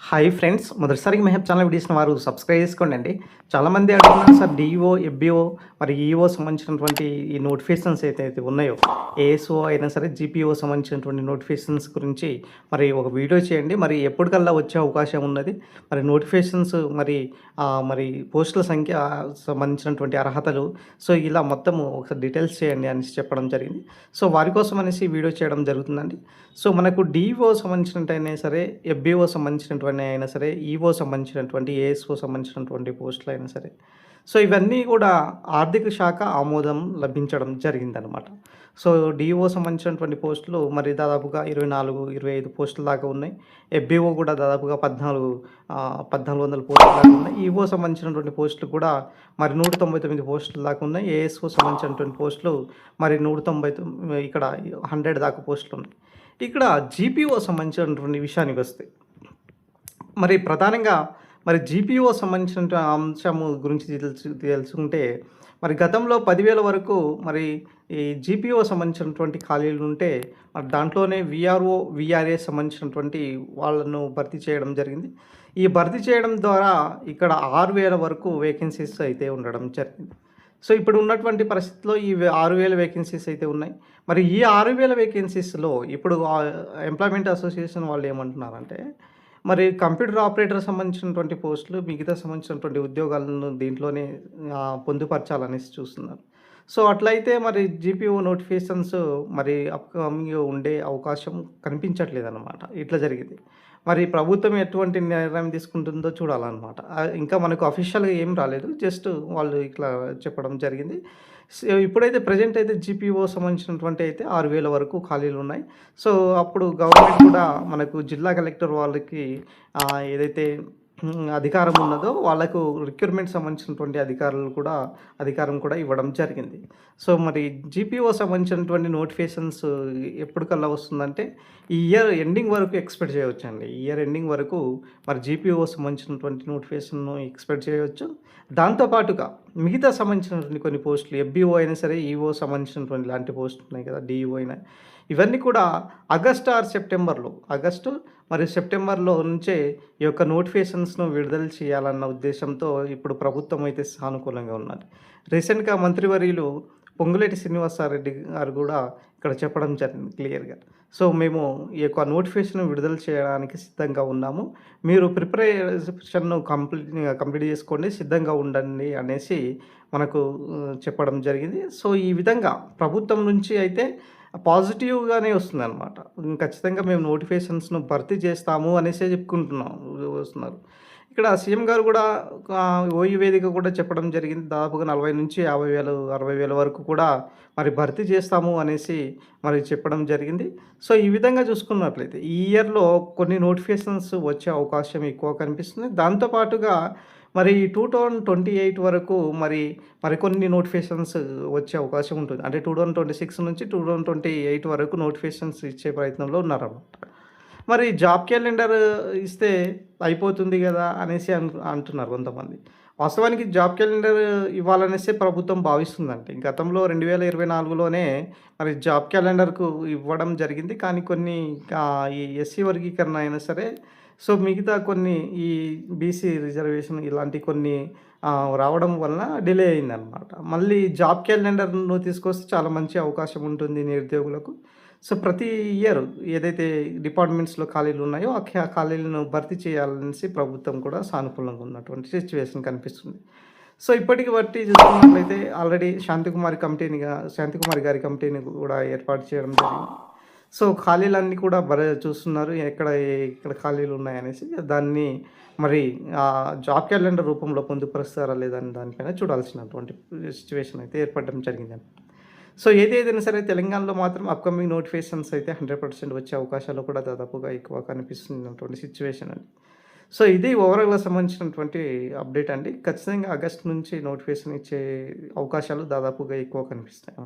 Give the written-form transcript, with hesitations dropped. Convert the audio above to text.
Hi friends, మొదటిసారిగా Mehab channel వీడియోస్‌ని వారు సబ్స్క్రైబ్ చేసుకోండండి. చాలామంది అడుగుతున్నారు సార్ డీఈఓ, ఎఫ్‌బీఓ మరి ఈఓ సంబంధించినటువంటి ఈ నోటిఫికేషన్స్ ఏదైతే ఉన్నాయో, ఏఎస్ఓ అయినా సరే, జీపీఓ సంబంధించినటువంటి నోటిఫికేషన్స్ గురించి మరి ఒక వీడియో చేయండి. మరి ఎప్పటికల్లా వచ్చే అవకాశం ఉన్నది? మరి నోటిఫికేషన్స్ మరి పోస్టుల సంఖ్య సంబంధించినటువంటి అర్హతలు ఇలా మొత్తము ఒకసారి డీటెయిల్స్ చేయండి అనేసి చెప్పడం జరిగింది. వారి కోసం అనేసి వీడియో చేయడం జరుగుతుందండి. మనకు డీఈఓ సంబంధించినట్టయినా సరే, ఎఫ్‌బీఓ సంబంధించినటువంటి అయినా సరే, ఈఓ సంబంధించినటువంటి, ఏఎస్ఓ సంబంధించినటువంటి పోస్టులు అయినా సరే, ఇవన్నీ కూడా ఆర్థిక శాఖ ఆమోదం లభించడం జరిగిందనమాట. డీఈఓ సంబంధించినటువంటి పోస్టులు మరి దాదాపుగా 24, 25 పోస్టుల దాకా ఉన్నాయి. ఎఫ్‌బీఓ కూడా దాదాపుగా 1400 పోస్టుల దాకా ఉన్నాయి. ఈఓ సంబంధించినటువంటి పోస్టులు కూడా మరి 199 పోస్టుల దాకా ఉన్నాయి. ఏఎస్ఓ సంబంధించినటువంటి పోస్టులు మరి 190 ఇక్కడ 100 దాకా పోస్టులు ఉన్నాయి. ఇక్కడ జీపీఓ సంబంధించినటువంటి విషయానికి వస్తే మరి ప్రధానంగా మరి జీపీఓ సంబంధించినటువంటి అంశము గురించి తెలుసుకుంటే మరి గతంలో 10,000 వరకు మరి ఈ జీపీఓ సంబంధించినటువంటి ఖాళీలు ఉంటే మరి దాంట్లోనే విఆర్ఓ, విఆర్ఏ సంబంధించినటువంటి వాళ్ళను భర్తీ చేయడం జరిగింది. ఈ భర్తీ చేయడం ద్వారా ఇక్కడ 6,000 వరకు వేకెన్సీస్ అయితే ఉండడం జరిగింది. ఇప్పుడు ఉన్నటువంటి పరిస్థితిలో ఈ 6,000 వేకెన్సీస్ అయితే ఉన్నాయి. మరి ఈ 6,000 వేకెన్సీస్‌లో ఇప్పుడు ఎంప్లాయ్‌మెంట్ అసోసియేషన్ వాళ్ళు ఏమంటున్నారంటే, మరి కంప్యూటర్ ఆపరేటర్ సంబంధించినటువంటి పోస్టులు, మిగతా సంబంధించినటువంటి ఉద్యోగాలను దీంట్లోనే పొందుపరచాలనేసి చూస్తున్నారు. అట్లయితే మరి జీపీఓ నోటిఫికేషన్స్ మరి అప్‌కమింగ్ ఉండే అవకాశం కనిపించట్లేదన్నమాట. ఇట్లా జరిగింది. మరి ప్రభుత్వం ఎటువంటి నిర్ణయం తీసుకుంటుందో చూడాలన్నమాట. ఇంకా మనకు అఫీషియల్‌గా ఏం రాలేదు. జస్ట్ వాళ్ళు ఇట్లా చెప్పడం జరిగింది. ఇప్పుడైతే ప్రెజెంట్ అయితే జీపీఓ సంబంధించినటువంటి అయితే 6,000 వరకు ఖాళీలున్నాయి. అప్పుడు గవర్నమెంట్ కూడా మనకు జిల్లా కలెక్టర్ వాళ్ళకి ఏదైతే అధికారం ఉన్నదో వాళ్ళకు రిక్రూట్మెంట్ సంబంధించినటువంటి అధికారం కూడా ఇవ్వడం జరిగింది. మరి జీపీఓ సంబంధించినటువంటి నోటిఫికేషన్స్ ఎప్పటికల్లా వస్తుందంటే ఈ ఇయర్ ఎండింగ్ వరకు ఎక్స్‌పెక్ట్ చేయవచ్చండి. ఈ ఇయర్ ఎండింగ్ వరకు మరి జీపీఓ సంబంధించినటువంటి నోటిఫికేషన్‌ను ఎక్స్‌పెక్ట్ చేయవచ్చు. దాంతో పాటుగా మిగతా సంబంధించినటువంటి కొన్ని పోస్టులు ఎఫ్‌బీఓ అయినా సరే, ఈఓ సంబంధించినటువంటి లాంటి పోస్టులు ఉన్నాయి కదా, డీఈఓ అయినా ఇవన్నీ కూడా ఆగస్టు మరి సెప్టెంబర్లో నుంచే ఈ యొక్క నోటిఫికేషన్స్‌ను విడుదల చేయాలన్న ఉద్దేశంతో ఇప్పుడు ప్రభుత్వం అయితే సానుకూలంగా ఉన్నది. రీసెంట్‌గా మంత్రివర్యులు పొంగులేటి శ్రీనివాసారెడ్డి గారు కూడా ఇక్కడ చెప్పడం జరిగింది క్లియర్‌గా. మేము ఈ యొక్క నోటిఫికేషన్ విడుదల చేయడానికి సిద్ధంగా ఉన్నాము. మీరు ప్రిపరేషన్‌ను కంప్లీట్ చేసుకోండి, సిద్ధంగా ఉండండి అనేసి మనకు చెప్పడం జరిగింది. ఈ విధంగా ప్రభుత్వం నుంచి అయితే పాజిటివ్‌గానే వస్తుందనమాట. ఖచ్చితంగా మేము నోటిఫికేషన్స్‌ను భర్తీ చేస్తాము అనేసే వస్తున్నారు. ఇక్కడ సీఎం గారు కూడా ఓయూ వేదిక కూడా చెప్పడం జరిగింది. దాదాపుగా 40,000-50,000, 60,000 వరకు కూడా మరి భర్తీ చేస్తాము అనేసి మరి చెప్పడం జరిగింది. ఈ విధంగా చూసుకున్నట్లయితే ఈ ఇయర్‌లో కొన్ని నోటిఫికేషన్స్ వచ్చే అవకాశం ఎక్కువ కనిపిస్తుంది. దాంతో పాటుగా మరి 2028 వరకు మరికొన్ని నోటిఫికేషన్స్ వచ్చే అవకాశం ఉంటుంది. అంటే 2026 నుంచి 2028 వరకు నోటిఫికేషన్స్ ఇచ్చే ప్రయత్నంలో ఉన్నారన్నమాట. మరి జాబ్ క్యాలెండర్ ఇస్తే అయిపోతుంది గదా అనేసి అంటున్నారు కొంతమంది. వాస్తవానికి జాబ్ క్యాలెండర్ ఇవ్వాలనేసే ప్రభుత్వం భావిస్తుందండి. గతంలో 2024లోనే మరి జాబ్ క్యాలెండర్‌కు ఇవ్వడం జరిగింది. కానీ కొన్ని ఈ ఎస్సీ వర్గీకరణ అయినా సరే, మిగతా కొన్ని ఈ బీసీ రిజర్వేషన్ ఇలాంటి కొన్ని రావడం వలన డిలే అయిందనమాట. మళ్ళీ జాబ్ క్యాలెండర్‌ను తీసుకొస్తే చాలా మంచి అవకాశం ఉంటుంది నిరుద్యోగులకు. ప్రతి ఇయర్ ఏదైతే డిపార్ట్మెంట్స్‌లో ఖాళీలు ఉన్నాయో ఆ ఖాళీలను భర్తీ చేయాలనేసి ప్రభుత్వం కూడా సానుకూలంగా ఉన్నటువంటి సిట్యుయేషన్ కనిపిస్తుంది. ఇప్పటికి బట్టి చూసుకున్నట్లయితే ఆల్రెడీ శాంతికుమారి గారి కమిటీని కూడా ఏర్పాటు చేయడం జరిగింది. ఖాళీలన్నీ కూడా చూస్తున్నారు. ఎక్కడ ఖాళీలు ఉన్నాయనేసి దాన్ని మరి జాబ్ క్యాలెండర్ రూపంలో పొందుపరుస్తారా లేదా అని దానిపైన చూడాల్సినటువంటి సిట్యుయేషన్ అయితే ఏర్పడడం జరిగిందండి. ఏదేదైనా సరే తెలంగాణలో మాత్రం అప్‌కమింగ్ నోటిఫికేషన్స్ అయితే 100% వచ్చే అవకాశాలు కూడా దాదాపుగా ఎక్కువ కనిపిస్తున్నటువంటి సిట్యుయేషన్ అండి. ఇది ఓవరాల్‌గా సంబంధించినటువంటి అప్డేట్ అండి. ఖచ్చితంగా ఆగస్ట్ నుంచి నోటిఫికేషన్ ఇచ్చే అవకాశాలు దాదాపుగా ఎక్కువ కనిపిస్తాయి.